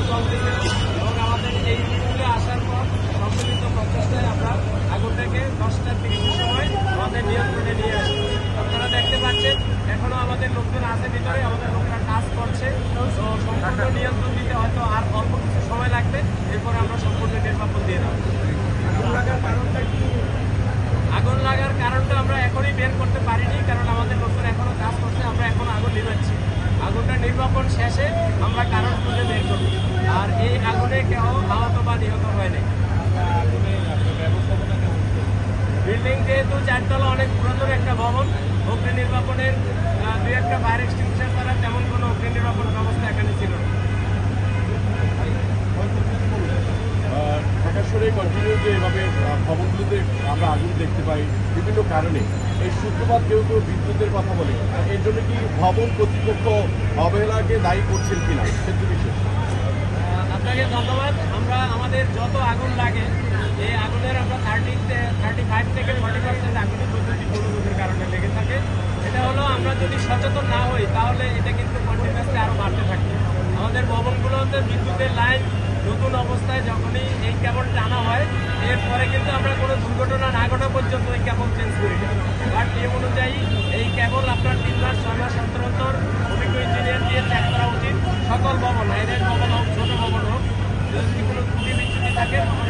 চলতেছিল এবং আমাদের এই স্কুলে আসার পর সম্মিলিত প্রচেষ্টায় আমরা আগুনটাকে 10:30 সময় আমাদের নিয়ন্ত্রণে নিয়ে আসি। আপনারা দেখতে পাচ্ছেন এখনো আমাদের লোকজন আছে ভিতরে, আমাদের লোকরা কাজ করছে। তো সম্পূর্ণ নিয়ন্ত্রণ দিতে হয়তো আর অল্প কিছু সময় লাগবে, এরপরে আমরা সম্পূর্ণ নির্বাপন দিয়ে দেবো। আগুন লাগার কারণটা আমরা এখনই বের করতে পারিনি, কারণ আমাদের লোকজন এখনো কাজ করছে। আমরা এখন আগুন নিভাচ্ছি, আগুনটা নির্বাপন শেষে আমরা কারণ খুঁজে বের করব। আর এই আগুনে কেউ আহত বা নিহত হয়নি। বিল্ডিং যেহেতু 4 তলা অনেক পুরাতন একটা ভবন, অগ্নি নির্বাপনের 2-1টা ফায়ার এক্সটিংগুইশার ছাড়া তেমন কোনো অগ্নি নির্বাপন ব্যবস্থা এখানে ছিল না। ঢাকা শহরে কন্টিনিউ যে এভাবে ভবনগুলোতে আমরা আগুন দেখতে পাই বিভিন্ন কারণে, এই সূত্রপাত কেউ কেউ বিদ্যুতের কথা বলে, এর জন্য কি ভবন কর্তৃপক্ষ অবহেলাকে দায়ী করছেন কিনা ক্ষেত্র বিশেষ? আপনাকে ধন্যবাদ। আমরা আমাদের যত আগুন লাগে এই আগুনের আমরা 35 থেকে 40% আগুনের বৈদ্যুতিক গোলযোগের কারণে লেগে থাকে। এটা হলো আমরা যদি সচেতন না হই তাহলে এটা কিন্তু কন্টিনিউসলি আরও বাড়তে থাকে। আমাদের ভবনগুলোতে বিদ্যুতের লাইন নতুন অবস্থায় যখনই এই কেবল টানা হয়, এরপরে কিন্তু আমরা কোনো দুর্ঘটনা না ঘটা পর্যন্ত ওই কেবল চেঞ্জ করি না। বাট নিয়ম অনুযায়ী এই কেবল আপনার 3 মাস 6 মাস অন্তর অন্তর অভিজ্ঞ ইঞ্জিনিয়ার দিয়ে চেক করা উচিত। সকল ভবন, হাইরাইজ ভবন হোক ছোট ভবন হোক, যদি কোনো ত্রুটি বিচ্যুতি থাকে তখন